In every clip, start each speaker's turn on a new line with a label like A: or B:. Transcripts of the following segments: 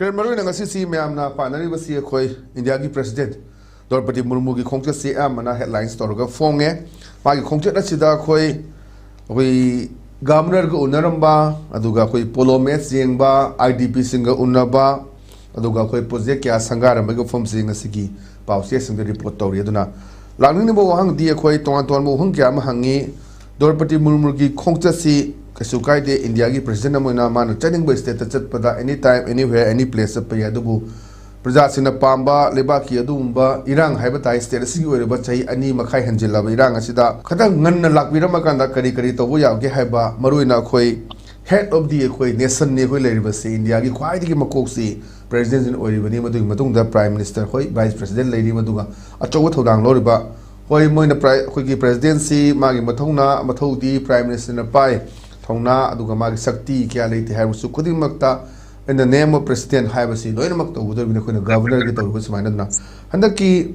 A: Kermaru na ngasi si mayamna panari basi khoi India ki president Droupadi Murmu ki khongchat si amana headlines torga fonge magi khongchat asida khoi governor ko unaramba aduga khoi polo match jengba IDP singa unaba aduga khoi project kya sangara magi form singa sigi pause singa report tori aduna langning ni bo hang di khoi ton mo hang kya ma hangi Droupadi Murmu ki khongchat si Kasukai de India ki president amona man training by state chat pada anytime anywhere any place pa yadubu praja sina pamba leba ki adumba irang haiba tai state si ore ba chai ani makhai hanjila ba irang asida khada nganna lakbirama kanda kari kari to ya ge haiba maruina khoi head of the khoi nation ne khoi leriba se India ki khwai di makok si president in ore bani madu matung da prime minister khoi vice president lady maduga achowa thodang loriba khoi moina khoi ki presidency magi mathongna mathodi prime minister na pai Thongna aduga magi sakti kya leite hai su khudi makta in the name of president hai basi loina makta udur bina khoi governor ki tawba smaina na handaki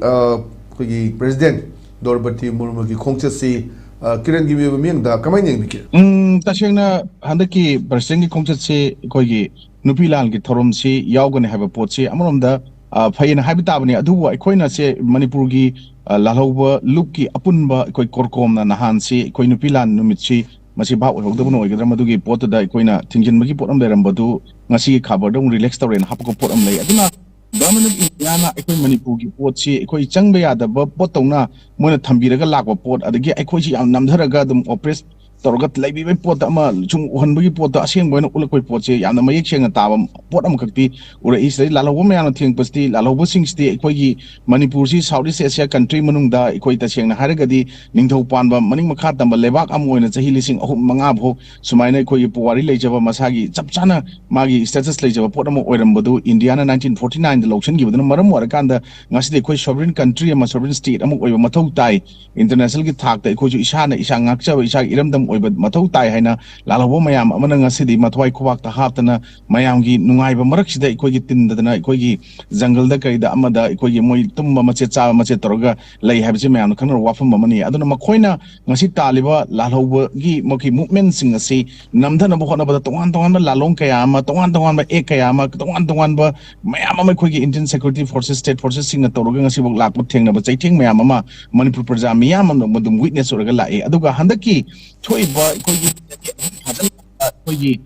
A: khoi president Droupadi Murmu ki khongchat si kiran gi me ming da kamai neng bikir
B: tasengna handaki president ki khongchat si khoi gi nupi lan ki thorom si yaugane haba pot si amarom da phaina habita bani adu khoina se Manipur gi lalhoba look ki apunba khoi korkom na nahan si khoi nupi lan numit si masi bau hok dum noi gadra madugi pot da koina thingjin magi pot am leram badu ngasi khabar dong relax tawren hapko pot am lei aduna government India na ekoi Manipur gi pot si ekoi changba ya da pot tongna moina thambiraga lakwa pot adagi ekoi si am namdharaga dum opress torogat laibi bai pot ama chung hanbagi pot da aseng boina ulakoi pot si yamna mayek senga tabam pot am khakti ura israi lalawo mayana thing pasti lalawo sing sti ekoi gi Manipur si Southeast Asia country manung da ekoi ta sengna haragadi ningthau panba maning makha tamba lebak am oina chahi lising ahum manga bho sumaina ekoi puwari leijaba masagi chapchana magi status leijaba pot am oiram badu India na 1949 da loction gi badana maram warakanda ngasi de ekoi sovereign country ama sovereign state am oiba mathau tai international gi thak da ekoi ju isana isa ngakcha isa iramdam mathau tai haina lalawo mayam amana ngasidi mathwai khwak ta haptana mayam gi nungai ba marak sida ekoi gi tindadana ekoi gi jungle da kai da amada ekoi gi moi tumba mache cha mache toroga lei habji mayam khana wafam amani aduna makhoina ngasi taliba lalawo gi moki movement sing asi namdana bo khona ba tongan tongan ba lalong kaya ama tongan tongan ba ek kaya ama tongan tongan ba mayam ama ekoi gi Indian security forces state forces sing na toroga ngasi bok lak thengna ba chaiting mayam ama Manipur praja miyam am madum witness oraga lai aduga handaki ba koigi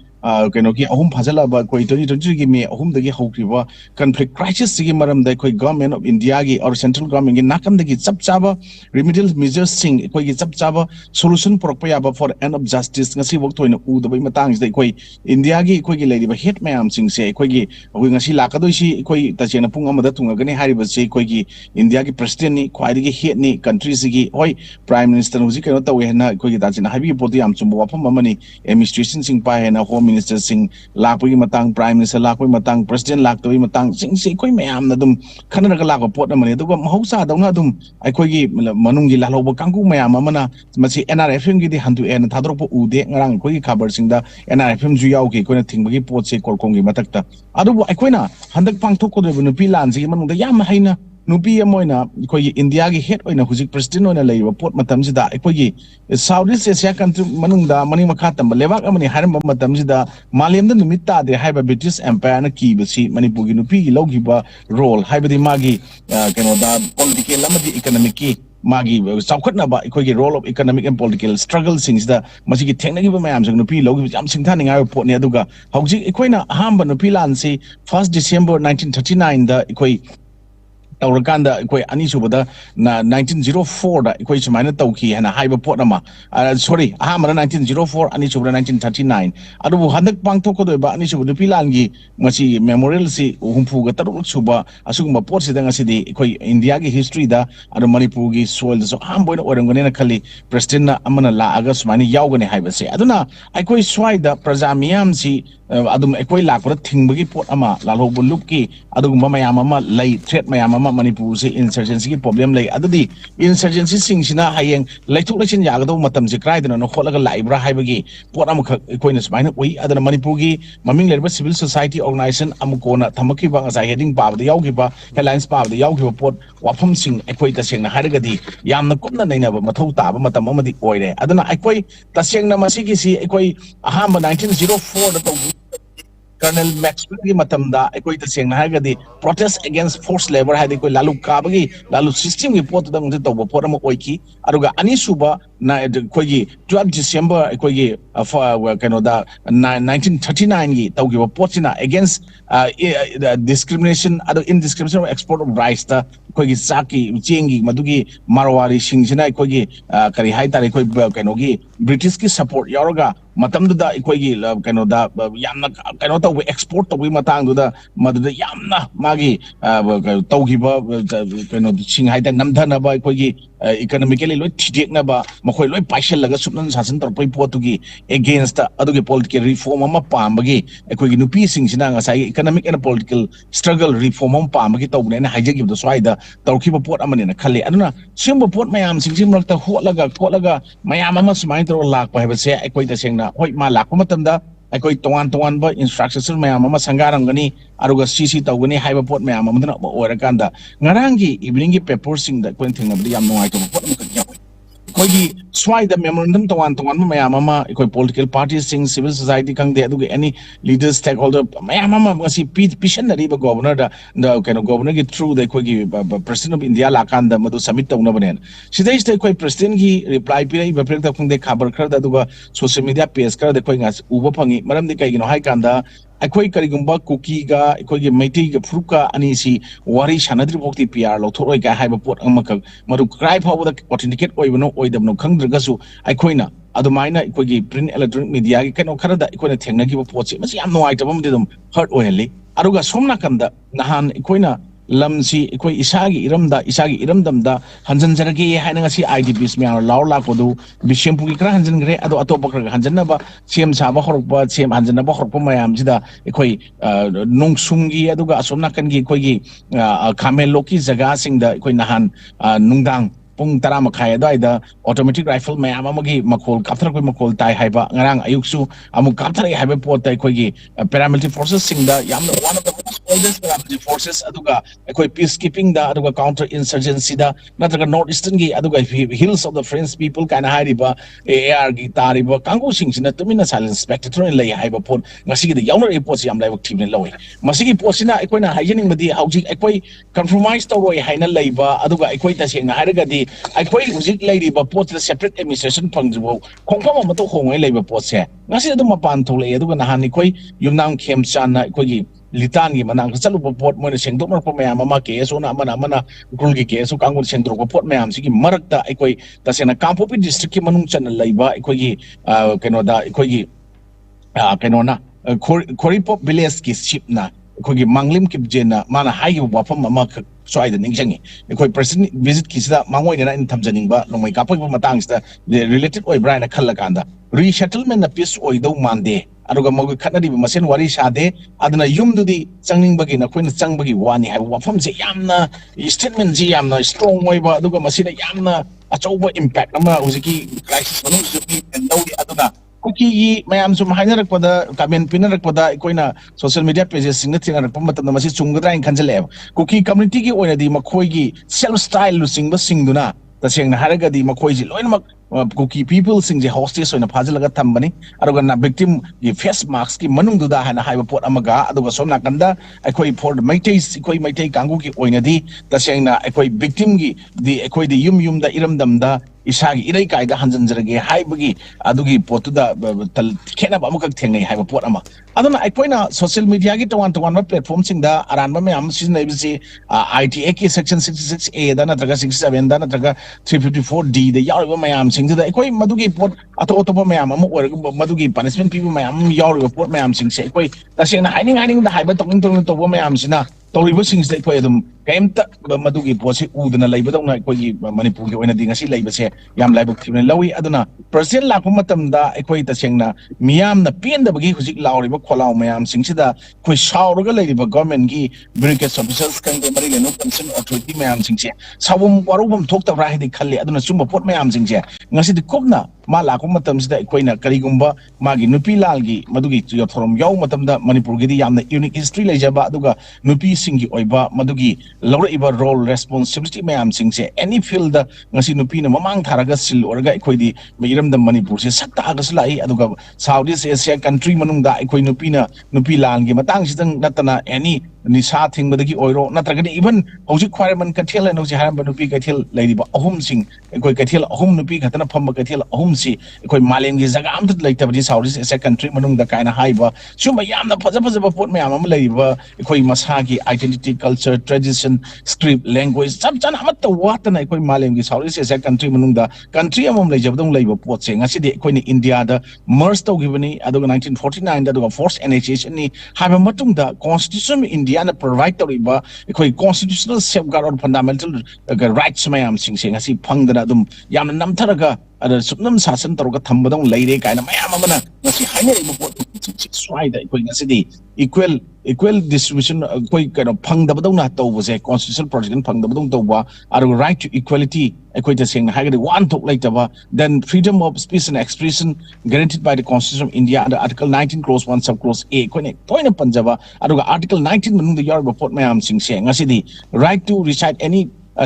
B: keno ki ahum phajala ba koi 2020 gi me ahum dagi hokriba conflict crisis gi maram da koi government of India gi or central government gi nakam dagi chapchaba remedial measures sing koi gi chapchaba solution porokpa ya ba for end of justice ngasi wok toina u da bai matang da koi India gi koi gi lady ba hit mayam sing se koi gi ngasi lakadoi si koi ta chena pung amada tunga gani hari ba se koi gi India gi president ni khwai gi hit ni countries gi hoi prime minister huji keno tawe hena koi gi ta chena habi poti am chumbo wapam amani administration sing pa hena home minister sing lakpagi matang prime minister lakpagi matang president laktoi matang sing se koi mayam na dum khanaraga lakwa pot amani aduga mahausa dauna dum aikoi gi manungi laloba kangku mayam amana masi NRFM gi di hantu en thadrok ude ngarang koi gi khabar sing da NRFM ju yaw ki koina thingbagi pot se korkong gi matakta adubu aikoina handak pangthok ko de nupi lan si manung da yam haina nupi amoina koi India gi head oina hujik president oina leiba pot matam sida koi gi Southeast Asia country manung da mani makha tamba lebak amani haram matam sida malem da numit ta de haiba British empire na ki basi Manipur gi nupi gi logi ba role haiba di magi keno da political amadi economic ki magi saukhatna ba koi gi role of economic and political struggle sings da masi gi technical ba mayam sang nupi logi jam singthani ngai pot ne aduga hauji koina ahamba nupi lan si 1st December 1939 da koi Taurakanda koi ani subada na 1904 da koi sumaina tauki hana haiba pot ama sorry ahama 1904 ani subada 1939 adubu handak pangthok ko ba ani subada pilangi ngasi memorial si humpu ga taruk suba asugumba pot si da ngasi di koi India gi history da adu Manipur gi soil so amboina orangone na khali president na amana la aga sumaina yaugane haiba se aduna ai koi swai da praja miyam si adum ekoi lakra thingbagi pot ama lalobo lupki adugumba mayam ama lay threat mayam ama Manipur se insurgency ki problem lay adudi insurgency sing sina hayeng laithuk lachin yagado matam se krai dana no kholaga laibra haibagi pot am koina smaina oi adana Manipur gi maming lerba civil society organization amukona thamaki ba ngasa heading ba da yaugi ba headlines ba da yaugi ba pot wafam sing ekoi ta sengna haragadi yamna kumna naina ba mathau ta ba matam amadi oire adana ekoi ta sengna masigi si ekoi ahamba 1904 da Colonel Maxwell की मतमदा कोई तसेंग हागदी protest against forced labor Hadi कोई Lalu काबगी Lalu system की पोत दा मुझे तो वो पोर में ओइकी अरुगा अनिसुबा ना कोई 12 December कोई कनोदा 1939 की तो वो पोचिना against discrimination अदो indiscrimination of export of rice ता कोई साकी चेंगी मधुगी मारवाड़ी सिंगसिना कोई करी हाई तारे कोई कनोगी British की support यारोगा मतमदुदा कोई कनोदा यामना कनो तो export तो भी मतंगदुदा मधुदा यामना मागी तौगिबा कनो सिंग हाई ता नमधनबा कोई economically लोई थिजेकनबा मखोय लोई पाइशल लगा सुपन शासन तरपै पोतुगी against the अदुगे political reform अमा पामबगी कोई नुपी सिंगसिना ngasai economic and political struggle reform अमा पामबगी तौबने ने हाइजेगिबदो स्वाइदा तौखिबा पोत अमने न खले अदुना सिंबा पोत मयाम सिंगसिम रक्ता होलगा कोलगा मयाम अमा सुमाइ तरो लाकपा हेबसे कोई तसेंगना होय मा लाकपा मतमदा कोई तोवान तोवान बा इंफ्रास्ट्रक्चर मयाम अमा संगारंगनी अरुगा सीसी तौगनी हाइबा पोत मयाम अमदना ओरकांदा ngaranggi evening gi paper sing da कोइन थेंगबदि याम नोंगाइ तो पोत अमका कोई स्वाइद मेमोरेंडम तोवान तोवान मयाम अमा कोई political parties sing civil society खंगदे अदुगे any leaders stakeholder मयाम अमा मसी पिशन ब गवर्नर दा कनो गवर्नर की थ्रू दे कोई president of India लाकांदा मदु सबमिट तौना बनेन सिदैस कोई president की reply पिरै बफ्रेक ता खंगदे खबर खर दा दुगा social media page कर दे कोई ngas उबो फंगी मरम दे कइगिनो हाइ कांदा अखोई करिगुंबा कुकी गा अखोई मैती गा फ्रुका अनीसी वारी शानद्रि भोक्ति पीआर लौथोरoi का हाइबा पोट अमक मरु क्राइ फावदा ऑथेंटिकेट ओइबनो ओइदबनो खंगद्रगसु अखोइना अदुमाइना अखोई प्रिंट इलेक्ट्रॉनिक मीडिया की कनो खरदा अखोइना थेंगनगिबो पोटसे मसि याम नोआइतबा मदिदम हर्ट ओहली अरुगा सोमना कंदा नहान अखोइना लमसी अखोई इसागी इरमदमदा हंजनजरगे हाइनंगसी आईडीपीस म्यार लाव लाकोदु बिशेमपुगी करा हंजनगरे अदो अतोप करा हंजनबा सेम साबा खरकबा सेम हंजनबा खरकबा मयाम जिदा अखोई नोंगसुंगी अदुगा असोमना कनगी अखोई खामेलोकी जगा सिंगदा अखोई नहान नुंगदांग पुंग तरा मखाय अदाइदा ऑटोमेटिक राइफल मयाम अमगी मखोल काथर कोई मखोल ताई हाइबा ngarang ayuksu amu काथर हाइबा पोत ताई कोई पैरामिलिटरी फोर्सेस सिंगदा याम one of the oldest paramilitary forces aduga ekoi peacekeeping da aduga counter insurgency da natraga north eastern gi aduga hills of the French people kana hariba AR gi tariba kangu sing sina tumina silence spectator lay haiba pon ngasi gi yauna report yam lai team ne loi masigi posina ekoi na haijening badi hauji ekoi compromise tawroi haina leiba aduga ekoi ta sing haraga di ekoi hujik leiba pot separate administration phangjibo khongpham ma to hongai leiba pot se ngasi adu mapan tholei aduga nahan ekoi yumnam khemchan na ekoi gi litan gi manang chalu pot mo ne sengdok mar ko mayam ama ke so na mana gul gi ke so kangun sengdok ko pot mayam sigi marakta ekoi tasena kampopi district ki manung chan laiba ekoi gi keno da ekoi gi keno na khoripop village ki ship na ekoi gi manglim ki jena mana hai gi wafam ama so ai da ningjangi ekoi president visit ki sida mangoi na in thamjaning ba longmai ka poi matang sida related oi brain na khalla kanda resettlement na peace oi do mande aduga mogu khanadi masen wari sade adna yumdudi changningba gi na khoina changbagi wani hai wafam se yamna statement ji yamna strong oi ba aduga masina yamna achauba impact ama uziki crisis manung suki endawdi aduga kuki mayam sum hainarak pada comment pinarak pada koina social media pages sing na thina rakpa matam masi chunggadra in khanjale kuki community gi oina di makhoi gi self style lu singba singduna taseng na haraga di makhoi ji loinak kuki people sing je hostage oina phajalaga thambani aruga na victim gi face mask ki manung duda hana haiba pot amaga aduga somna kanda ekoi for maitai kangu ki oina di taseng na ekoi victim gi di ekoi di yum da iramdam da isagi irai kaida hanjanjarage haibagi adugi potuda khena ba amukak thengai haiba pot ama aduna aikoina social media gi tawan platform sing da aranba me am season abc ITA section 66A da na traga 67 da na traga 354D da yaw me am sing da ekoi madugi pot ato me am madugi punishment people me am yaw report me am sing se ekoi tasena haining da haiba toking to me am sina toribo sing se ekoi adum kaimta madugi posi udana laibadong na ekoi manipur gi oina dinga si laibase yam laibak thimne lawi aduna president lakpa matam da ekoi tasengna miyam na penda bagi hujik lauriba kholaw mayam singsida koi shauruga laiba government gi bureaucracy officials kan de mari leno concern authority mayam singse sawum warubam thokta rahidi khalle aduna sumba pot mayam singse ngasi di kopna ma lakpa matam sida ekoi na karigumba magi nupi lalgi madugi yothorom yaw matam da manipur gi di yamna unique history laijaba aduga nupi singi oiba madugi lawraiba role responsibility mayam singse any field da ngasi nupi na mamang tharaga sil orga ekhoi di meiram da manipur se sakta agas lai aduga Southeast Asia country manung da ekhoi nupi lan gi matang sidang natana any nisa thing badagi oiro natragani even hojik khware man kathel no si haram nupi kathel laiba ahum sing ekhoi kathel ahum nupi khatana phamba kathel ahum si ekhoi malem gi jaga am thut laitabadi Southeast Asia country manung da kaina haiba suma yamna faja pot mayam am laiba ekhoi masa gi identity culture tradition script language sab chan amat watana ekhoi malem gi Southeast Asia country manung da country amom laijabdong laiba pot se ngasi de ekhoi ni India da merge to giveni aduga 1949 da aduga force annexation ni haiba matung da constitution India na provide to riba ekhoi constitutional safeguard or fundamental rights mayam sing ngasi phangdana dum yamna namtharaga ada supnam sasan taruga thambadong leire kaina mayam amana ngasi haine riba pot swai da ekhoi ngasi di equal distribution koi kind of phangdabadong na tawbose constitutional protection phangdabadong tawba aru right to equality ekhoi ta sing hagadi one thok laitaba then freedom of speech and expression guaranteed by the constitution of India under article 19 clause 1 sub clause a koi toina panjaba aru article 19 manung da yar report mayam sing se ngasi di right to reside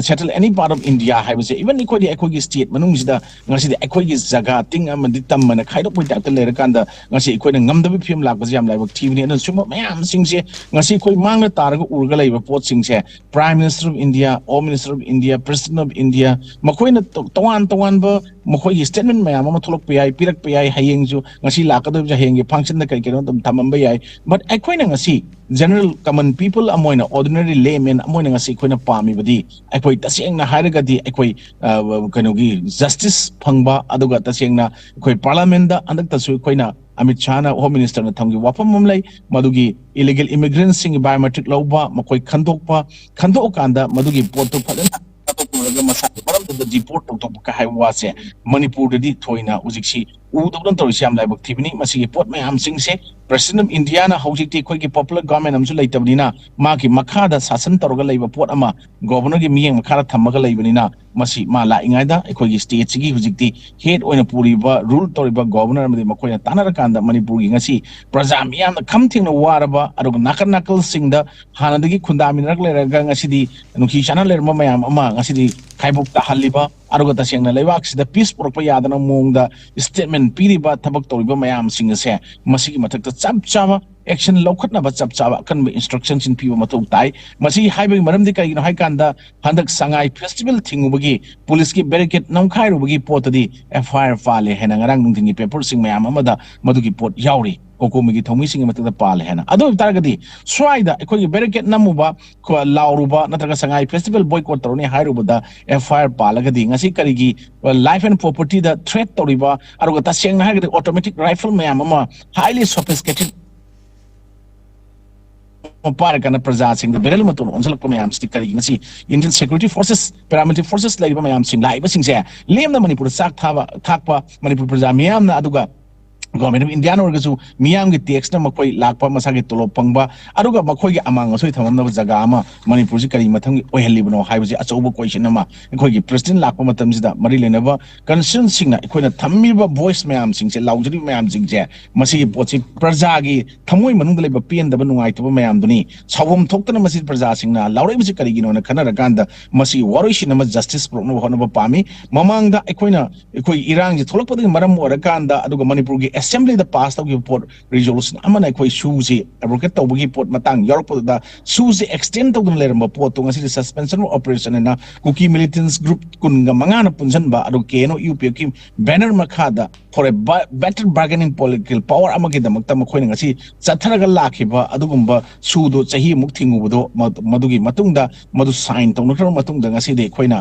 B: settle any part of India haibase even ekhoi state manung sida ngasi de ekhoi gi jaga ting amadi tammana khaidok point ta lera kanda ngasi ekhoi na ngamdabi film lakba jam laibak tv ni an suma mayam sing se ngasi ekhoi mangna taraga urga laiba pot sing se prime minister of India home minister of India president of India makhoi na tongan ba makhoi gi statement mayam ama tholok pai pirak pai hayeng ju ngasi lakadoi ja hayeng gi function da kai keno tamam ba yai but ekhoi na ngasi general common people amoina ordinary laymen amoina ngasi ekhoi na pami badi ekhoi tasengna hairagadi ekhoi kanogi justice phangba aduga tasengna ekhoi parliament da andak tasu ekhoi na Amit Shah na home minister na thamgi wapam mamlai madugi illegal immigrants sing biometric lawba makhoi khandokanda madugi porto phadana masa maram da deport tok ka haiwa se Manipur di thoina ujiksi udon to siam laibak thibini masigi pot mayam sing se president of India na hojikti khoi ki popular government amsu laitabnina ma ki makha da sasan torga laiba pot ama governor gi miyeng makha thamaga laibanina masi ma la ingai da khoi gi state gi hojikti head oina puriba rule toriba governor amadi makhoi tanara kanda Manipur gi ngasi praja miyam kham thing na waraba aru nakal sing da hanadagi khundamin rak leraga ngasi di nuki chana lerma mayam ama ngasi di khaibuk ta haliba aruga tasengna leibak sida peace porpa yadana mongda statement piriba thabak toriba mayam singa se masigi mathakta chap chaba action lokhatna ba chap chaba kan instructions in piwa matou tai masi haibe maram di kai no hai kanda handak sangai festival thingubagi police ki barricade namkhai rubagi potadi FIR file hena ngarang nungtingi paper sing mayam amada madugi pot yauri kokomi gi thomi sing matada pal hena ado taragadi swaida ekhoi barricade namuba ko lauruba natraga sangai festival boycott toroni hairubada FIR palagadi ngasi karigi life and property da threat toriba aruga tasengna hagadi automatic rifle mayam ama highly sophisticated para kana praja sing the beral matun onsalak ko mayam stick kari ngasi Indian security forces paramilitary forces laiba mayam sing laiba sing se lemna Manipur sak thakpa Manipur praja mayam na aduga government of India orgasu miyam gi tax na makoi lakpa masagi tolo pangba aruga makoi gi amang asoi thamamna jaga ama Manipur ji kari mathang oihalibno haibuji achoba question ama ekhoi gi president lakpa matam jida mari lenaba concern singna ekhoina thammiba voice mayam singse laujri mayam singje masi pochi praja gi thamoi manung leba pen daba nungai tuba mayam duni sawum thoktana masi praja singna laurai bisi kari gi no na khana rakanda masi waroi nama justice prokno honaba pami mamang da ekhoi irang ji tholok padi maram orakanda aduga Manipur gi assembly the past of report resolution amana ekhoi suji advocate tawgi pot matang yorok da suji extend tawdum leramba pot ngasi suspension of operation na cookie militants group kunga mangana punjan ba adu keno UP ki banner makhada for a better bargaining political power amagi damakta makhoi ngasi chatharaga lakhiba adugumba sudo chahi muk thingubudo madugi matungda madu sign tawnakra matungda ngasi de khoina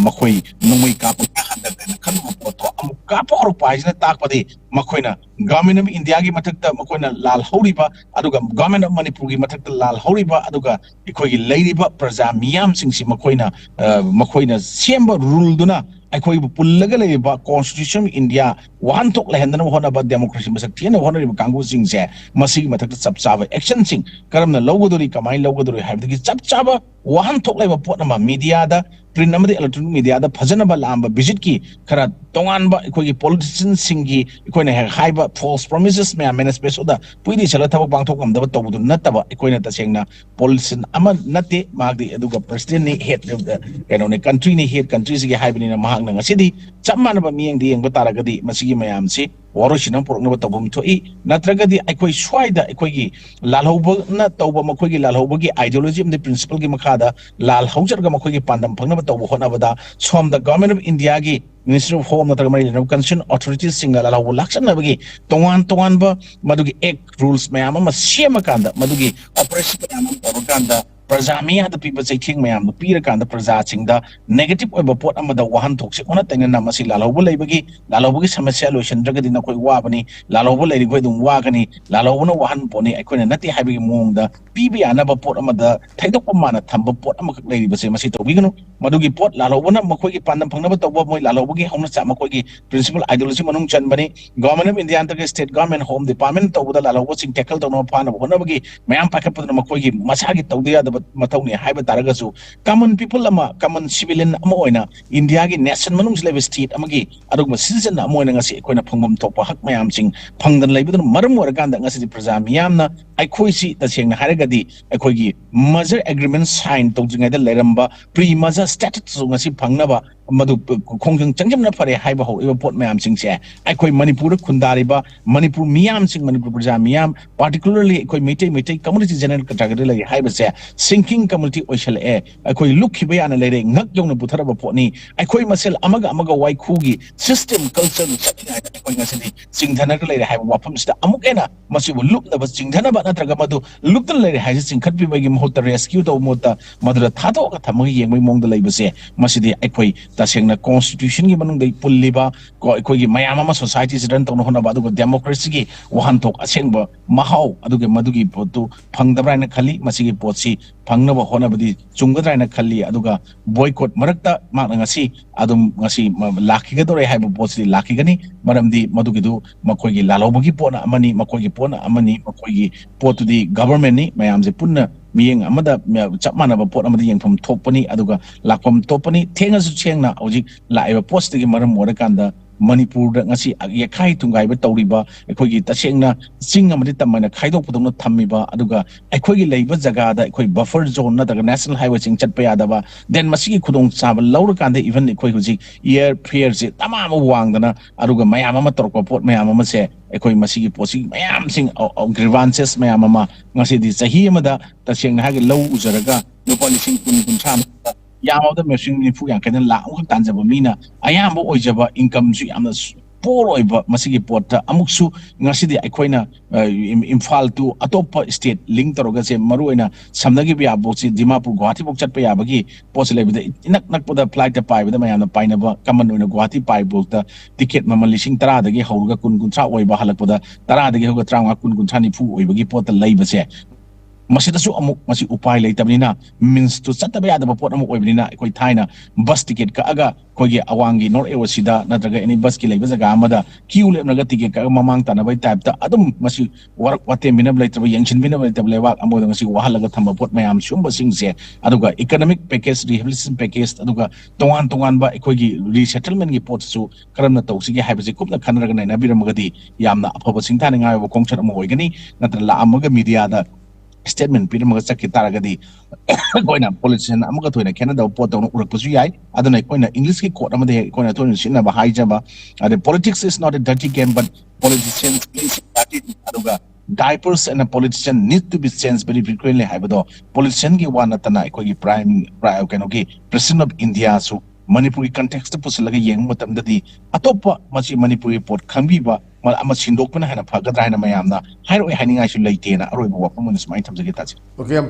B: makhoi nungmai ka handa kan pot amuk ka por paisna takpadi makhoi government of India gi mathakta makoina lal horiba aduga government of Manipur gi mathakta lal horiba aduga ekhoi gi leiriba praja miyam singsi makoina semba rule duna ekhoi pullaga leiba constitution India one tok lehendana hona ba democracy masak tiena hona ri kangu singse masigi mathakta chap chaba action sing karamna logodori kamai logodori habdagi chap chaba wahan thok lai ba pot ama media da print amadi electronic media da phajana ba lamba visit ki khara tongan ba koi politicians singi koi na high ba false promises me manifesto da puidi chala thak bang thok am da to bu na ta ba koi na ta sengna politician ama nate magdi eduga president ni head kano ne country ni head country sigi high ni na mahang na ngasidi chamana ba miyeng di yeng ba taragadi masigi mayam si waro sinang porok na ba tabum thoi natragadi koi swaida koi gi lalhoba na tawba makoi gi lalhoba gi ideology am the principle gi makhada lal haujar ga makoi gi pandam phangna ba tawba hona bada som the government of India gi Ministry of Home natraga mari concerned authorities singa lalhoba lakshan na bagi tongan ba madugi act rules mayam ma siama kanda madugi operation mayam organda Prajamiya the people say king mayam pira kanda praja singda negative oiba pot amada wahan thokse ona tengna na masi lalhoba leibagi lalhoba gi samasya lotion dragadi na koi wa bani lalhoba leiri koi dum wa gani lalhoba na wahan poni aikoina nati haibagi mongda pibi ana ba pot amada thaidok mana thamba pot amak leiri base masi tobiganu madugi pot lalhoba na makoi gi pandam phangna ba tawba moi lalhoba gi hongna cha makoi gi principal ideology manung chan bani government of India anta state government home department tawda lalhoba sing tackle tawna phana hona bagi mayam pakat pudna makoi gi masagi tawdiya mathauni haiba taragasu common people ama common civilian ama oina India gi nation manung level state amagi adugma citizen ama oina ngasi koina phangom thokpa hak mayam sing phangdan leibudun maram waraganda ngasi praja miyamna aikoi si tasengna haragadi aikoi gi merger agreement sign tawjingai da leramba pre merger status ngasi phangnaba madu khongjang changjamna phare haiba ho iba pot mayam sing se aikoi Manipur khundariba Manipur miyam sing Manipur praja miyam particularly aikoi meitei community general category lai haiba se sinking community oishal aikoi lukhiba yana lere ngak yongna butharaba potni aikoi masel amaga wai khugi system culture sakina aikoi ngasini singthana ka lere haiba wafam sta amukena masibu lukna ba singthana ba natraga madu luktan lere haisi singkhat bi bagi mohta rescue to mota madura thado ka thamagi yengmai mongda leibase masidi aikoi tasengna constitution gi manung dei pulliba ko aikoi gi mayama ma society sidan tawna hona ba du democracy gi wahantok asengba mahau aduge madugi potu phangdabra na khali masigi potsi phangna ba hona badi chunggadra na khali aduga boycott marakta ma ngasi adum ngasi lakhi ga dore haiba potsi lakhi gani maramdi madugi du makoi gi lalobagi pona amani makoi gi pona amani makoi gi potu di government ni mayam je punna miyeng amada chapmana ba pot amada yengpham thopani aduga lakpam topani thenga su chengna hojik laiba post gi maram morakanda Manipur da ngasi yakhai tungai ba tawriba aikoi gi tasengna sing amadi tamana khaidok pudong na thammiba aduga aikoi gi leiba jaga da aikoi buffer zone na daga national highway sing chatpa yadaba then masigi khudong chaba laura kanda even aikoi hujik air fare je tamam wangdana aduga mayam ama torko pot mayam ama se aikoi masigi posi mayam sing grievances mayam ama ngasi di sahi amada tasengna ha gi low uzaraga no policing kun cham yamada machine ni fu yang kenan la ang tanjaba mina ayam bo oijaba income su yamna por oiba masigi porta amuksu ngasidi aikoina imphal to atopa state link toroga se maruina samnagi bi abochi Dimapur Guwahati bok chatpa yabagi posle bida inak nak poda flight ta pai bida mayamna paina ba common oina Guwahati pai bokta ticket mamal lising 10 dagi hauruga kun oiba halakpoda 10 dagi hoga 30 ni fu oibagi porta leiba se masitasu amuk masi upai leitabnina means to sataba yada ba pot amuk oibnina koi thaina bus ticket ka aga kogi awangi nor ewasida natraga any bus ki leiba jaga amada queue lemnaga ticket ka mamang tanabai type ta adum masi warak wate minab leitaba yangshin minab leitaba lewa amoda ngasi wahalaga thamba pot mayam sumba singse aduga economic package rehabilitation package aduga tongan ba kogi resettlement gi pot su karamna tawsigi haibasi kupna khanraga naina biramagadi yamna afaba singthana ngai ba kongchat am hoigani natra la amaga media da statement piramaga chakki taragadi koina politician amaga thoina Canada pot tawna urakpasu yai aduna koina English ki court amade koina thoina sinna ba haijaba ade politics is not a dirty game but politicians please dirty aduga diapers and a politician need to be changed very frequently haibado politician gi wana tana koi prime kaino gi president of India su Manipuri context pusalaga yeng matamdadi atopa machi Manipuri pot khambiba mal ama sindokpana hana phagadra hana mayamna hairo haninga su leitena aroi ba wapamuna smai thamjage tachi
A: okay